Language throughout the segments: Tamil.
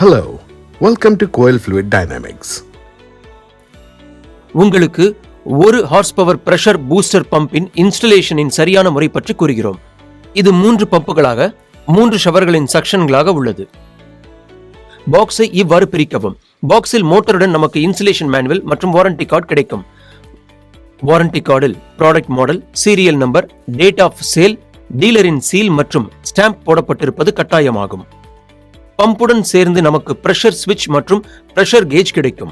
Hello, welcome to Coil Fluid Dynamics. உங்களுக்கு ஒரு ஹார்ஸ் பவர் பிரஷர் பூஸ்டர் பம்பின் இன்ஸ்டலேஷனின் சரியான முறை பற்றி கூறுகிறோம். இது 3 பம்புகளாக 3 ஷவர்களின் சக்ஷன்களாக உள்ளது. பாக்ஸை இவ்வாறு பிரிக்கவும். பாக்ஸில் மோட்டருடன் நமக்கு இன்சுலேஷன் மேனுவல் மற்றும் வாரண்டி கார்டு கிடைக்கும். வாரண்டி கார்டில் product model, serial number, date of sale, டீலரின் சீல் மற்றும் ஸ்டாம்ப் போடப்பட்டிருப்பது கட்டாயமாகும். பம்புடன் சேர்ந்து நமக்கு பிரஷர் ஸ்விட்ச் மற்றும் பிரஷர் கேஜ் கிடைக்கும்.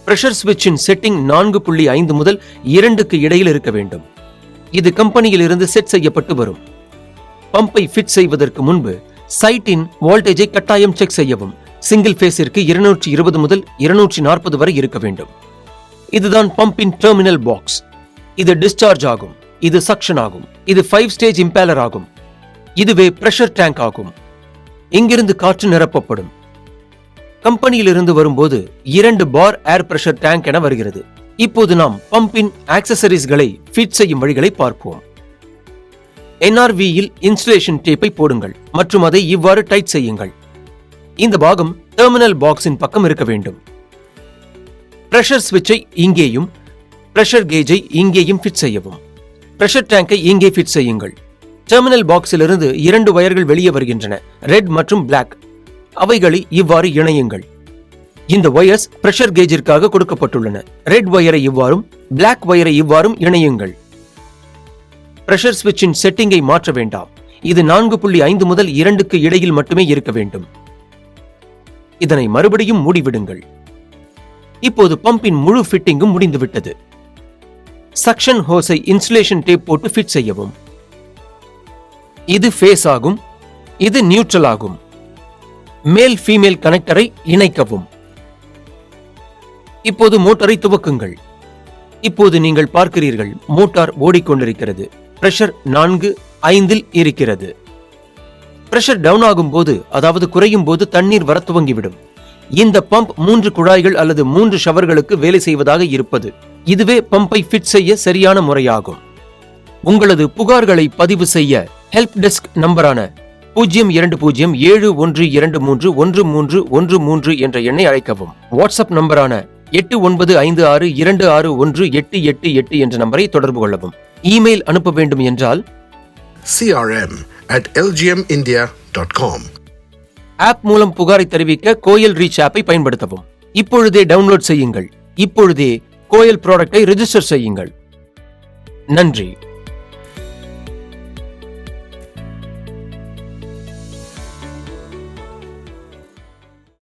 பிரஷர் ஸ்விட்சின் செட்டிங் 4.5 முதல் 2க்கு இடையில் இருக்க வேண்டும். இது கம்பெனியில் இருந்து செட் செய்யப்பட்டு வரும். பம்பை ஃபிட் செய்வதற்கு முன்பு சைட்டின் வோல்டேஜை கட்டாயம் செக் செய்யவும். சிங்கிள் பேஸிற்கு 220 முதல் 240 வரை இருக்க வேண்டும். இதுதான் பம்பின் டெர்மினல் பாக்ஸ். இது டிஸ்சார்ஜ் ஆகும். இது சக்ஷன் ஆகும். இது 5 ஸ்டேஜ் இம்பேலர் ஆகும். இதுவே பிரஷர் டேங்க் ஆகும். இங்கிருந்து காற்று நிரப்பப்படும். கம்பெனியிலிருந்து வரும்போது 2 பார் ஏர் பிரஷர் டேங்க் என வருகிறது. இப்போது நாம் பம்பின் ஆக்சசரிஸ்களை ஃபிட் செய்யும் வழிகளை பார்ப்போம். NRV-யில் இன்சுலேஷன் டேப்பை போடுங்கள் மற்றும் அதை இவ்வாறு டைட் செய்யுங்கள். இந்த பாகம் டெர்மினல் பாக்ஸின் பக்கம் இருக்க வேண்டும். பிரஷர் ஸ்விட்சை இங்கேயும் பிரஷர் கேஜை இங்கேயும் ஃபிட் செய்யவும். பிரஷர் டேங்கை இங்கே ஃபிட் செய்யுங்கள். டெர்மினல் பாக்ஸிலிருந்து 2 வயர்கள் வெளியே வருகின்றன, ரெட் மற்றும் பிளாக். அவைகளை இவ்வாறு இணையுங்கள். இந்த வயர்ஸ் பிரஷர் கேஜிற்காக கொடுக்கப்பட்டுள்ளன. ரெட் வயரை இவ்வாறும் பிளாக் வயரை இவ்வாறும் இணையுங்கள். பிரஷர் ஸ்விட்சின் செட்டிங்கை மாற்ற வேண்டாம். இது 4.5 முதல் 2க்கு இடையில் மட்டுமே இருக்க வேண்டும். இதனை மறுபடியும் மூடிவிடுங்கள். இப்போது பம்பின் முழு ஃபிட்டிங்கும் முடிந்துவிட்டது. சக்ஷன் ஹோஸை இன்சுலேஷன் டேப் போட்டு ஃபிட் செய்யவும். இது ஃபேஸ் ஆகும். இது நியூட்ரல் ஆகும். மேல் ஃபீமேல் கனெக்டரை இணைக்கவும். இப்போது மோட்டாரை துவக்குங்கள். இப்போது நீங்கள் பார்க்கிறீர்கள், மோட்டார் ஓடிக்கொண்டிருக்கிறது. பிரஷர் 4.5 இருக்கிறது. பிரஷர் டவுன் ஆகும் போது, அதாவது குறையும் போது தண்ணீர் வர துவங்கிவிடும். இந்த பம்ப் 3 குழாய்கள் அல்லது 3 ஷவர்களுக்கு வேலை செய்வதாக இருப்பது. இதுவே பம்பை ஃபிட் செய்ய சரியான முறையாகும். உங்களது புகார்களை பதிவு செய்ய ஹெல்ப் டெஸ்க் நம்பரான 02071231313 என்ற எண்ணை அழைக்கவும். வாட்ஸ்அப் நம்பரான 8956261888 என்ற நம்பரை தொடர்பு கொள்ளவும். இமெயில் அனுப்ப வேண்டும் என்றால் crm@lgmindia.com. ஆப் மூலம் புகாரை தெரிவிக்க கோயல் ரீச் ஆப்பை பயன்படுத்தவும். இப்பொழுதே டவுன்லோட் செய்யுங்கள். இப்பொழுதே கோயல் ப்ராடக்டை ரெஜிஸ்டர் செய்யுங்கள். நன்றி.